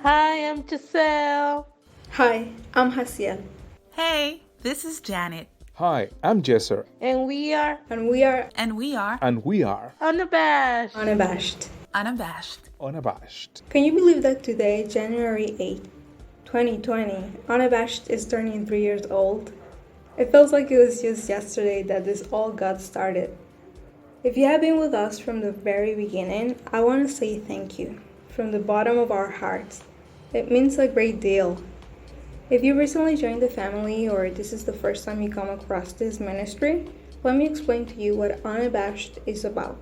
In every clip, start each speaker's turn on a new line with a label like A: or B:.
A: Hi, I'm Giselle.
B: Hi, I'm Hasiel,
C: Hey, this is Janet.
D: Hi, I'm Jesser.
A: And we are
B: and we are
C: And we are
D: And we are
A: Unabashed.
B: Unabashed.
C: Unabashed.
D: Unabashed.
B: Can you believe that today, January 8th, 2020, Unabashed is turning 3 years old? It feels like it was just yesterday that this all got started. If you have been with us from the very beginning, I want to say thank you from the bottom of our hearts. It means a great deal. If you recently joined the family or this is the first time you come across this ministry, let me explain to you what Unabashed is about.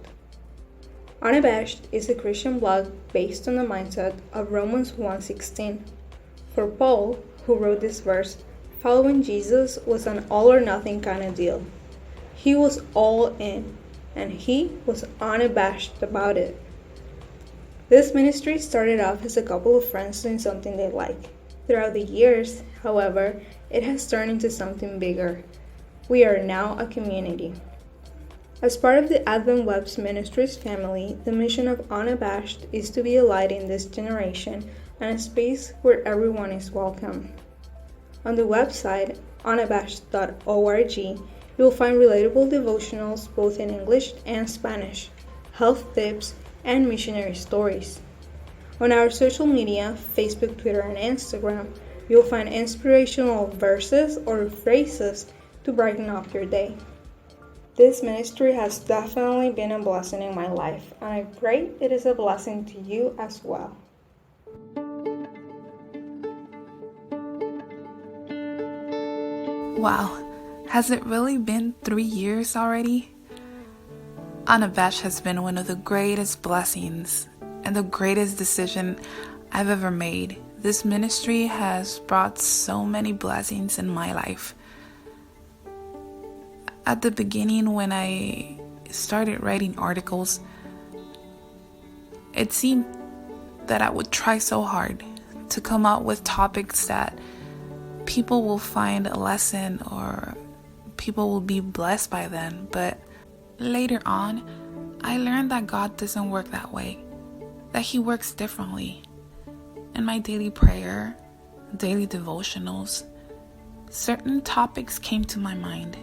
B: Unabashed is a Christian blog based on the mindset of Romans 1:16. For Paul, who wrote this verse, following Jesus was an all or nothing kind of deal. He was all in, and he was unabashed about it. This ministry started off as a couple of friends doing something they like. Throughout the years, however, it has turned into something bigger. We are now a community. As part of the Advent Web's Ministries family, the mission of Unabashed is to be a light in this generation and a space where everyone is welcome. On the website, unabashed.org, you will find relatable devotionals both in English and Spanish, health tips, and missionary stories. On our social media, Facebook, Twitter, and Instagram, you'll find inspirational verses or phrases to brighten up your day. This ministry has definitely been a blessing in my life, and I pray it is a blessing to you as well.
C: Wow, has it really been 3 years already? Unabashed has been one of the greatest blessings and the greatest decision I've ever made. This ministry has brought so many blessings in my life. At the beginning, when I started writing articles, it seemed that I would try so hard to come out with topics that people will find a lesson or people will be blessed by them. But later on, I learned that God doesn't work that way, that He works differently. In my daily prayer, daily devotionals, certain topics came to my mind,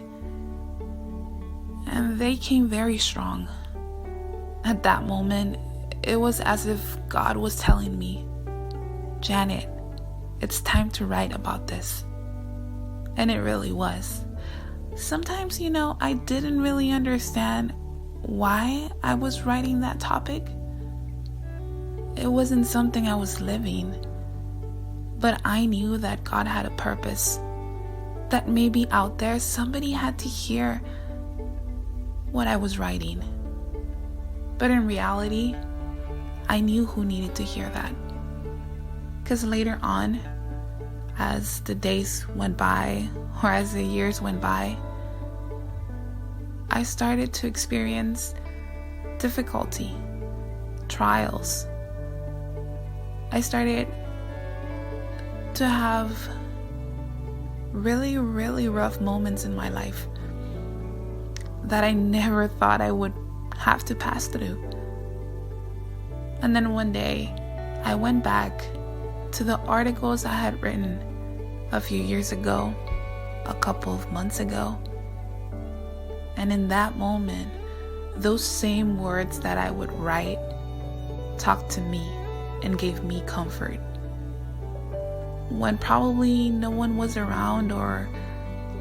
C: and they came very strong. At that moment, it was as if God was telling me, Janet, it's time to write about this. And it really was. Sometimes, I didn't really understand why I was writing that topic. It wasn't something I was living. But I knew that God had a purpose. That maybe out there somebody had to hear what I was writing. But in reality, I knew who needed to hear that. Because later on, as the days went by, or as the years went by, I started to experience difficulty, trials. I started to have really, really rough moments in my life that I never thought I would have to pass through. And then one day, I went back to the articles I had written a few years ago, a couple of months ago. And in that moment, those same words that I would write talked to me and gave me comfort. When probably no one was around, or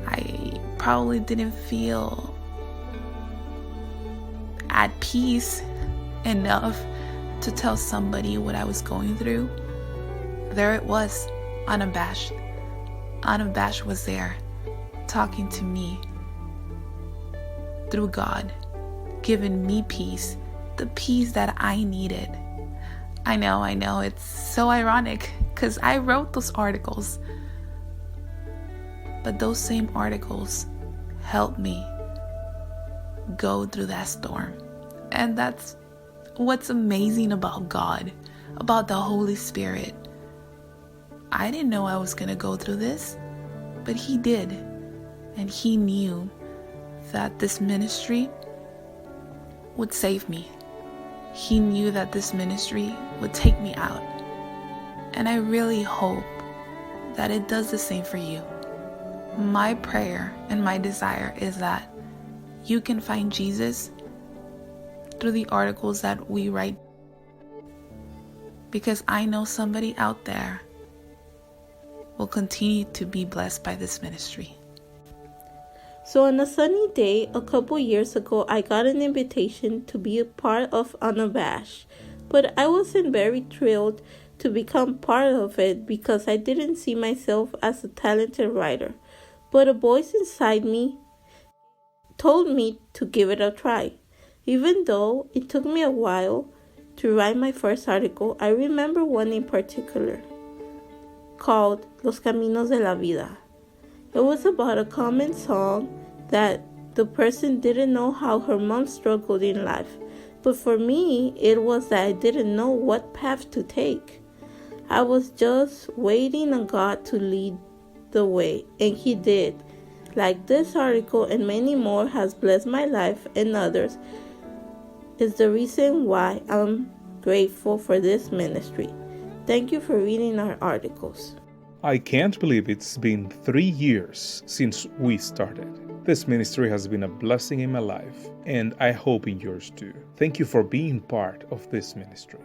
C: I probably didn't feel at peace enough to tell somebody what I was going through, there it was, unabashed. Unabashed was there, talking to me through God, giving me peace, the peace that I needed. I know, it's so ironic because I wrote those articles, but those same articles helped me go through that storm. And that's what's amazing about God, about the Holy Spirit. I didn't know I was going to go through this, but He did. And He knew that this ministry would save me. He knew that this ministry would take me out. And I really hope that it does the same for you. My prayer and my desire is that you can find Jesus through the articles that we write, because I know somebody out there will continue to be blessed by this ministry.
A: So on a sunny day a couple years ago, I got an invitation to be a part of Unabashed, but I wasn't very thrilled to become part of it because I didn't see myself as a talented writer. But a voice inside me told me to give it a try. Even though it took me a while to write my first article, I remember one in particular called Los Caminos de la Vida. It was about a common song that the person didn't know how her mom struggled in life. But for me, it was that I didn't know what path to take. I was just waiting on God to lead the way, and He did. Like this article and many more has blessed my life and others, is the reason why I'm grateful for this ministry. Thank you for reading our articles.
D: I can't believe it's been 3 years since we started. This ministry has been a blessing in my life, and I hope in yours too. Thank you for being part of this ministry.